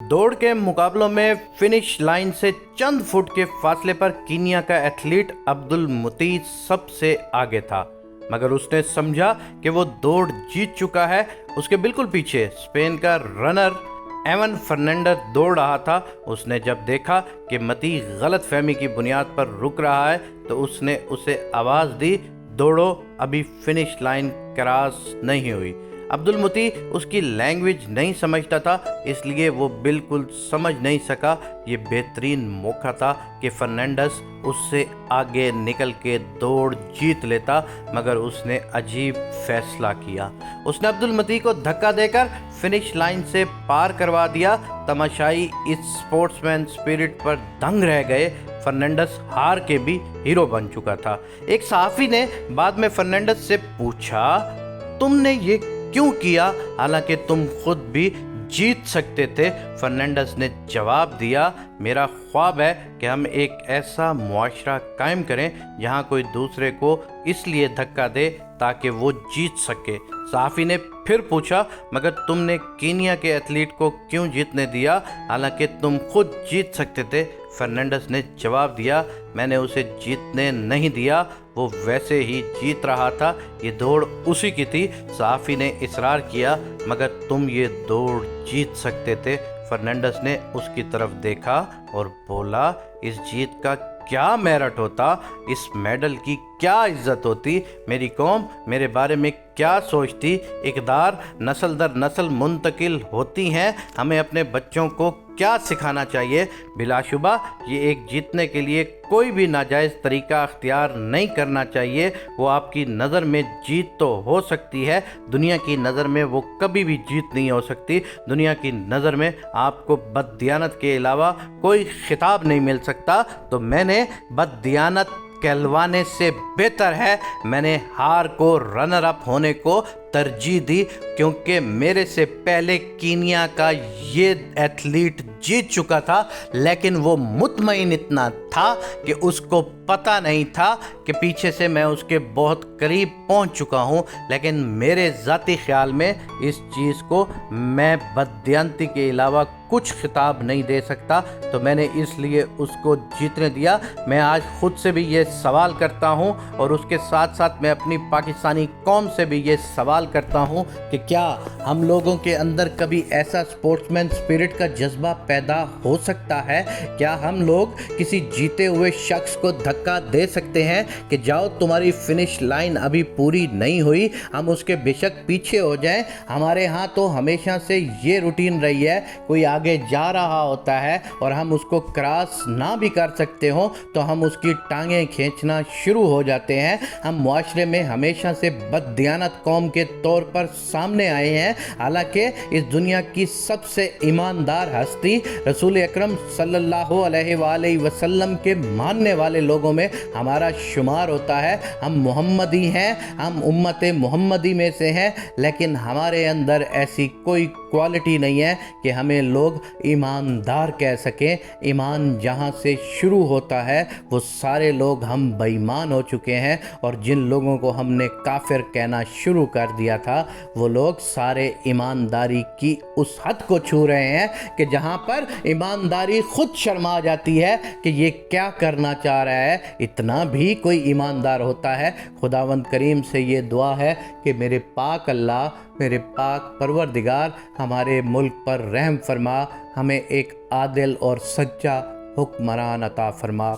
दौड़ के मुकाबलों में फिनिश लाइन से चंद फुट के फासले पर कीनिया का एथलीट अब्दुल मुती सबसे आगे था, मगर उसने समझा कि वो दौड़ जीत चुका है। उसके बिल्कुल पीछे स्पेन का रनर एवन फर्नांडीज दौड़ रहा था। उसने जब देखा कि मती गलत फहमी की बुनियाद पर रुक रहा है तो उसने उसे आवाज़ दी, दौड़ो, अभी फिनिश लाइन क्रॉस नहीं हुई। अब्दुल मुती उसकी लैंग्वेज नहीं समझता था, इसलिए वो बिल्कुल समझ नहीं सका। ये बेहतरीन मौका था कि फर्नांडीज उससे आगे निकल के दौड़ जीत लेता, मगर उसने अजीब फैसला किया। उसने अब्दुल मुती को धक्का देकर फिनिश लाइन से पार करवा दिया। तमाशाई इस स्पोर्ट्समैन स्पिरिट पर दंग रह गए। फर्नांडीज हार के भी हीरो बन चुका था। एक सहाफ़ी ने बाद में फर्नांडीज से पूछा, तुमने ये क्यों किया, हालांकि तुम खुद भी जीत सकते थे? फर्नांडीज ने जवाब दिया, मेरा ख्वाब है कि हम एक ऐसा मुआशरा कायम करें जहां कोई दूसरे को इसलिए धक्का दे ताकि वो जीत सके। सहाफ़ी ने फिर पूछा, मगर तुमने कीनिया के एथलीट को क्यों जीतने दिया, हालांकि तुम खुद जीत सकते थे? फर्नांडीज ने जवाब दिया, मैंने उसे जीतने नहीं दिया, वो वैसे ही जीत रहा था, ये दौड़ उसी की थी। सहाफ़ी ने इसरार किया, मगर तुम ये दौड़ जीत सकते थे। फर्नांडीज ने उसकी तरफ देखा और बोला, इस जीत का क्या मेरिट होता, इस मेडल की क्या इज्जत होती, मेरी कौम मेरे बारे में क्या सोचती। इक़दार नस्ल दर नस्ल मुंतकिल होती हैं, हमें अपने बच्चों को क्या सिखाना चाहिए? बिलाशुबा ये एक जीतने के लिए कोई भी नाजायज़ तरीका अख्तियार नहीं करना चाहिए। वो आपकी नज़र में जीत तो हो सकती है, दुनिया की नज़र में वो कभी भी जीत नहीं हो सकती। दुनिया की नज़र में आपको बददियानत के अलावा कोई खिताब नहीं मिल सकता। तो मैंने बददियानत कहलवाने से बेहतर है मैंने हार को रनर अप होने को तरजीह दी, क्योंकि मेरे से पहले कीनिया का ये एथलीट जीत चुका था, लेकिन वो मुतमईन इतना था कि उसको पता नहीं था कि पीछे से मैं उसके बहुत करीब पहुंच चुका हूं। लेकिन मेरे ज़ाती ख्याल में इस चीज़ को मैं बददियानती के अलावा कुछ खिताब नहीं दे सकता, तो मैंने इसलिए उसको जीतने दिया। मैं आज खुद से भी ये सवाल करता हूं और उसके साथ साथ मैं अपनी पाकिस्तानी कौम से भी ये सवाल करता हूं कि क्या हम लोगों के अंदर कभी ऐसा स्पोर्ट्समैन स्पिरिट का जज्बा पैदा हो सकता है? क्या हम लोग किसी जीते हुए शख्स को धक्का दे सकते हैं कि जाओ, तुम्हारी फिनिश लाइन अभी पूरी नहीं हुई, हम उसके बेशक पीछे हो जाएं? हमारे यहाँ तो हमेशा से ये रूटीन रही है, कोई आगे जा रहा होता है और हम उसको क्रॉस ना भी कर सकते हो तो हम उसकी टांगें खींचना शुरू हो जाते हैं। हम मुआशरे में हमेशा से बददियानत कौम के तौर पर सामने आए हैं, हालांकि इस दुनिया की सबसे ईमानदार हस्ती रसूल अकरम सल्लल्लाहु अलैहि वसल्लम के मानने वाले लोगों में हमारा शुमार होता है। हम मोहम्मदी हैं, हम उम्मत मोहम्मदी में से हैं, लेकिन हमारे अंदर ऐसी कोई क्वालिटी नहीं है कि हमें लोग ईमानदार कह सकें। ईमान जहाँ से शुरू होता है वो सारे लोग हम बेईमान हो चुके हैं, और जिन लोगों को हमने काफिर कहना शुरू कर दिया था वो लोग सारे ईमानदारी की उस हद को छू रहे हैं कि जहाँ पर ईमानदारी खुद शर्मा जाती है कि ये क्या करना चाह रहा है। इतना भी कोई ईमानदार होता है? खुदावंद करीम से ये दुआ है कि मेरे पाक अल्लाह, मेरे पाक परवरदिगार हमारे मुल्क पर रहम फरमा, हमें एक आदिल और सच्चा हुक्मरान अता फरमा।